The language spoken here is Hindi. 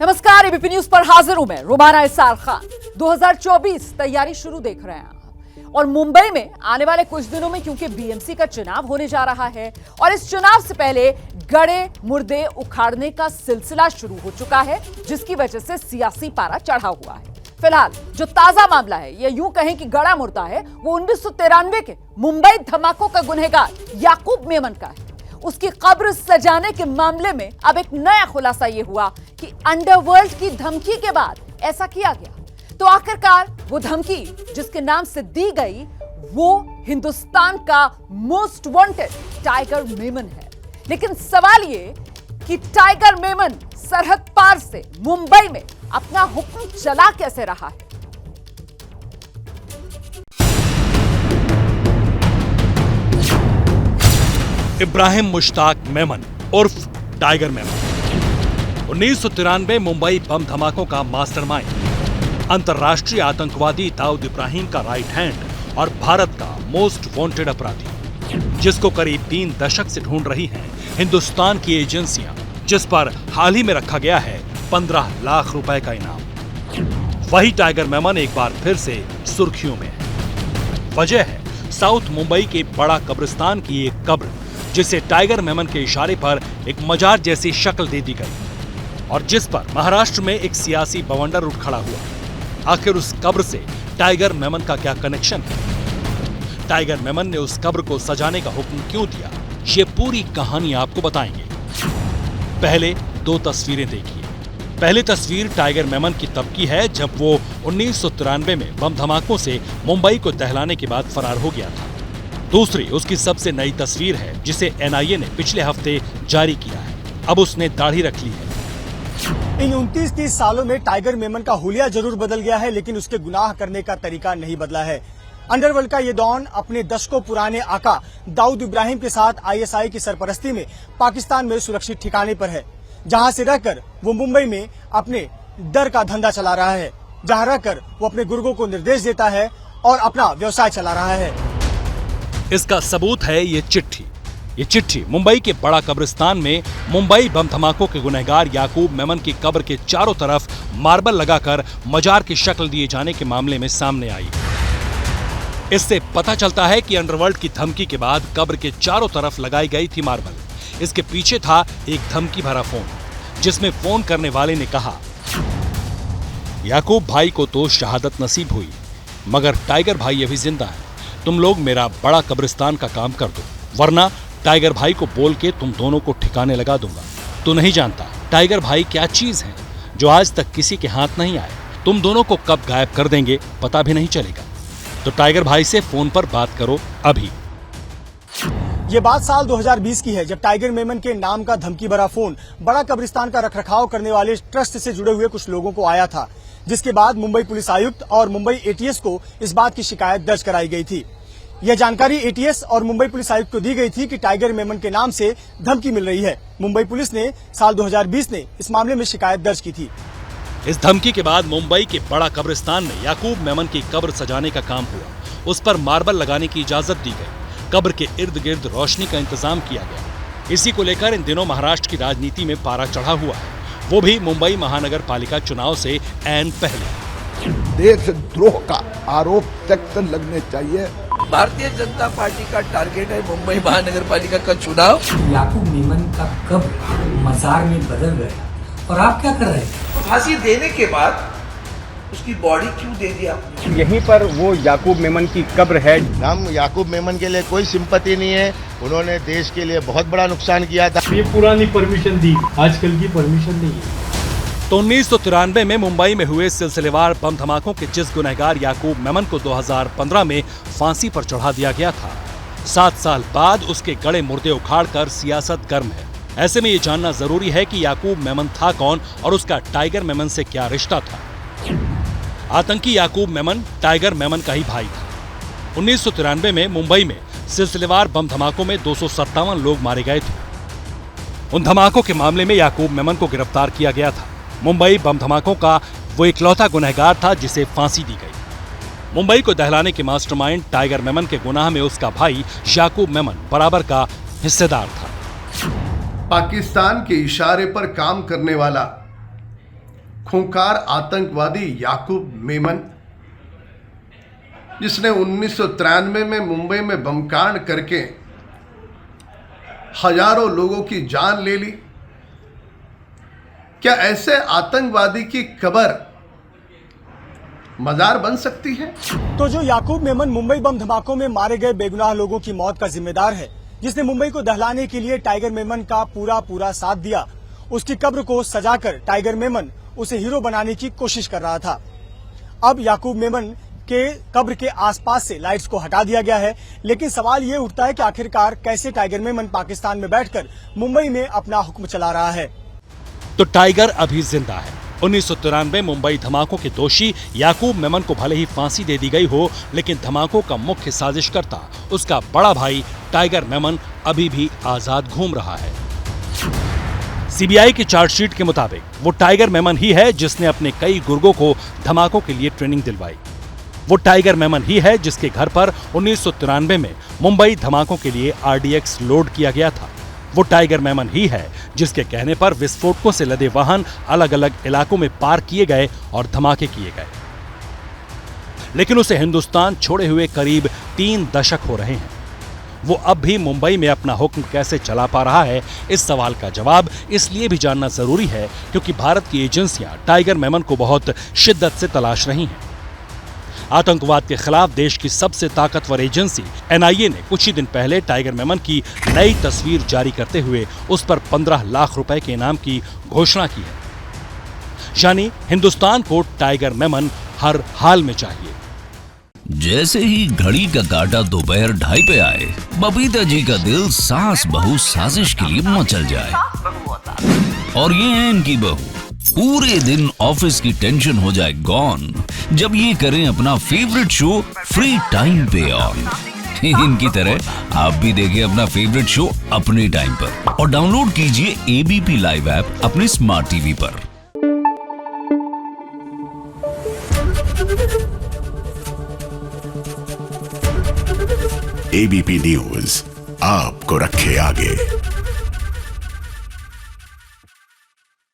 नमस्कार, एबीपी न्यूज पर हाजिर हूं मैं रुबाना इसार खान। 2024 तैयारी शुरू देख रहे हैं आप। और मुंबई में आने वाले कुछ दिनों में क्योंकि बीएमसी का चुनाव होने जा रहा है और इस चुनाव से पहले गड़े मुर्दे उखाड़ने का सिलसिला शुरू हो चुका है, जिसकी वजह से सियासी पारा चढ़ा हुआ है। फिलहाल जो ताजा मामला है, ये यूं कहें कि गड़ा मुर्दा है, वो 1993 के मुंबई धमाकों का गुनहगार याकूब मेमन का है। उसकी कब्र सजाने के मामले में अब एक नया खुलासा यह हुआ कि अंडरवर्ल्ड की धमकी के बाद ऐसा किया गया। तो आखिरकार वो धमकी जिसके नाम से दी गई वो हिंदुस्तान का मोस्ट वांटेड टाइगर मेमन है। लेकिन सवाल ये कि टाइगर मेमन सरहद पार से मुंबई में अपना हुक्म चला कैसे रहा है। इब्राहिम मुश्ताक मेमन उर्फ टाइगर मेमन 1993 मुंबई बम धमाकों का मास्टरमाइंड, अंतर्राष्ट्रीय आतंकवादी दाऊद इब्राहिम का राइट हैंड और भारत का मोस्ट वांटेड अपराधी, जिसको करीब 3 दशक से ढूंढ रही हैं हिंदुस्तान की एजेंसियां, जिस पर हाल ही में रखा गया है 15 लाख रुपए का इनाम। वही टाइगर मेमन एक बार फिर से सुर्खियों में है। वजह है साउथ मुंबई के बड़ा कब्रिस्तान की एक कब्र, जिसे टाइगर मेमन के इशारे पर एक मजार जैसी शक्ल दे दी गई और जिस पर महाराष्ट्र में एक सियासी बवंडर उठ खड़ा हुआ। आखिर उस कब्र से टाइगर मेमन का क्या कनेक्शन है? टाइगर मेमन ने उस कब्र को सजाने का हुक्म क्यों दिया? ये पूरी कहानी आपको बताएंगे। पहले 2 तस्वीरें देखिए। पहली तस्वीर टाइगर मेमन की तब की है जब वो 1993 में बम धमाकों से मुंबई को दहलाने के बाद फरार हो गया था। दूसरी उसकी सबसे नई तस्वीर है, जिसे एनआईए ने पिछले हफ्ते जारी किया है। अब उसने दाढ़ी रख ली है। इन 29-30 सालों में टाइगर मेमन का हुलिया जरूर बदल गया है, लेकिन उसके गुनाह करने का तरीका नहीं बदला है। अंडरवर्ल्ड का ये डॉन अपने दशकों पुराने आका दाऊद इब्राहिम के साथ आईएसआई की सरपरस्ती में पाकिस्तान में सुरक्षित ठिकाने पर है, जहां से रहकर वो मुंबई में अपने डर का धंधा चला रहा है, जहां रहकर वो अपने गुर्गों को निर्देश देता है और अपना व्यवसाय चला रहा है। इसका सबूत है ये चिट्ठी। ये चिट्ठी मुंबई के बड़ा कब्रिस्तान में मुंबई बम धमाकों के गुनहगार याकूब मेमन की कब्र के चारों तरफ मार्बल लगाकर मजार की शक्ल दिए जाने के मामले में सामने आई। इससे पता चलता है कि अंडरवर्ल्ड की धमकी के बाद कब्र के चारों तरफ लगाई गई थी मार्बल। इसके पीछे था एक धमकी भरा फोन, जिसमें फोन करने वाले ने कहा, याकूब भाई को तो शहादत नसीब हुई, मगर टाइगर भाई अभी जिंदा है। तुम लोग मेरा बड़ा कब्रिस्तान का काम कर दो, वरना टाइगर भाई को बोल के तुम दोनों को ठिकाने लगा दूंगा। तू नहीं जानता टाइगर भाई क्या चीज है, जो आज तक किसी के हाथ नहीं आए। तुम दोनों को कब गायब कर देंगे पता भी नहीं चलेगा। तो टाइगर भाई से फोन पर बात करो अभी। ये बात साल 2020 की है, जब टाइगर मेमन के नाम का धमकी भरा फोन बड़ा कब्रिस्तान का रखरखाव करने वाले ट्रस्ट से जुड़े हुए कुछ लोगों को आया था, जिसके बाद मुंबई पुलिस आयुक्त और मुंबई एटीएस को इस बात की शिकायत दर्ज कराई गई थी। यह जानकारी एटीएस और मुंबई पुलिस आयुक्त को दी गई थी कि टाइगर मेमन के नाम से धमकी मिल रही है। मुंबई पुलिस ने साल 2020 में इस मामले में शिकायत दर्ज की थी। इस धमकी के बाद मुंबई के बड़ा कब्रिस्तान में याकूब मेमन की कब्र सजाने का काम हुआ। उस पर मार्बल लगाने की इजाजत दी गई। कब्र के इर्द गिर्द रोशनी का इंतजाम किया गया। इसी को लेकर इन दिनों महाराष्ट्र की राजनीति में पारा चढ़ा हुआ है, वो भी मुंबई महानगर पालिका चुनाव से ऐन पहले। देशद्रोह का आरोप सख्त लगने चाहिए। भारतीय जनता पार्टी का टारगेट है मुंबई महानगर पालिका का चुनाव। याकूब मेमन का कब्र मजार में बदल गया और आप क्या कर रहे हैं? फांसी देने के बाद उसकी बॉडी क्यों दे दी आपने? यहीं पर वो याकूब मेमन की कब्र है। हम याकूब मेमन के लिए कोई सिंपैथी नहीं है, उन्होंने देश के लिए बहुत बड़ा नुकसान किया था। ये पुरानी परमिशन दी, आजकल की परमिशन नहीं है। तो 1993 में मुंबई में हुए सिलसिलेवार बम धमाकों के जिस गुनहगार याकूब मेमन को 2015 में फांसी पर चढ़ा दिया गया था, 7 साल बाद उसके गड़े मुर्दे उखाड़कर सियासत गर्म है। ऐसे में ये जानना जरूरी है कि याकूब मेमन था कौन और उसका टाइगर मेमन से क्या रिश्ता था। आतंकी याकूब मेमन टाइगर मेमन का ही भाई था। 1993 में मुंबई में सिलसिलेवार बम धमाकों में 257 लोग मारे गए थे। उन धमाकों के मामले में याकूब मेमन को गिरफ्तार किया गया था। मुंबई बम धमाकों का वो इकलौता गुनहगार था जिसे फांसी दी गई। मुंबई को दहलाने के मास्टरमाइंड टाइगर मेमन के गुनाह में उसका भाई याकूब मेमन बराबर का हिस्सेदार था। पाकिस्तान के इशारे पर काम करने वाला खूंखार आतंकवादी याकूब मेमन, जिसने 1993 में मुंबई में बमकांड करके हजारों लोगों की जान ले ली। क्या ऐसे आतंकवादी की कब्र मजार बन सकती है? तो जो याकूब मेमन मुंबई बम धमाकों में मारे गए बेगुनाह लोगों की मौत का जिम्मेदार है, जिसने मुंबई को दहलाने के लिए टाइगर मेमन का पूरा साथ दिया, उसकी कब्र को सजाकर टाइगर मेमन उसे हीरो बनाने की कोशिश कर रहा था। अब याकूब मेमन के कब्र के आसपास से लाइट्स को हटा दिया गया है, लेकिन सवाल ये उठता है कि आखिरकार कैसे टाइगर मेमन पाकिस्तान में बैठकर मुंबई में अपना हुक्म चला रहा है। तो टाइगर अभी जिंदा है। 1993 मुंबई धमाकों के दोषी याकूब मेमन को भले ही फांसी दे दी गई हो, लेकिन धमाकों का मुख्य साजिशकर्ता उसका बड़ा भाई टाइगर मेमन अभी भी आजाद घूम रहा है। सीबीआई की चार्जशीट के मुताबिक वो टाइगर मेमन ही है जिसने अपने कई गुर्गों को धमाकों के लिए ट्रेनिंग दिलवाई। वो टाइगर मेमन ही है जिसके घर पर 1993 में मुंबई धमाकों के लिए RDX लोड किया गया था। वो टाइगर मेमन ही है जिसके कहने पर विस्फोटकों से लदे वाहन अलग अलग इलाकों में पार्क किए गए और धमाके किए गए। लेकिन उसे हिंदुस्तान छोड़े हुए करीब 3 दशक हो रहे हैं। वो अब भी मुंबई में अपना हुक्म कैसे चला पा रहा है, इस सवाल का जवाब इसलिए भी जानना जरूरी है क्योंकि भारत की एजेंसियां टाइगर मेमन को बहुत शिद्दत से तलाश रही हैं। आतंकवाद के खिलाफ देश की सबसे ताकतवर एजेंसी NIA ने कुछ ही दिन पहले टाइगर मेमन की नई तस्वीर जारी करते हुए उस पर 15 लाख रुपए के इनाम की घोषणा की है। यानी हिंदुस्तान को टाइगर मेमन हर हाल में चाहिए। जैसे ही घड़ी का काटा दोपहर 2:30 पे आए, बबीता जी का दिल सास बहू साजिश के लिए मचल जाए। और ये है इनकी बहू, पूरे दिन ऑफिस की टेंशन हो जाए गॉन जब ये करें अपना फेवरेट शो फ्री टाइम पे ऑन। इनकी तरह आप भी देखें अपना फेवरेट शो अपने टाइम पर और डाउनलोड कीजिए ABP लाइव ऐप अपने स्मार्ट टीवी पर। ABP न्यूज आपको रखे आगे।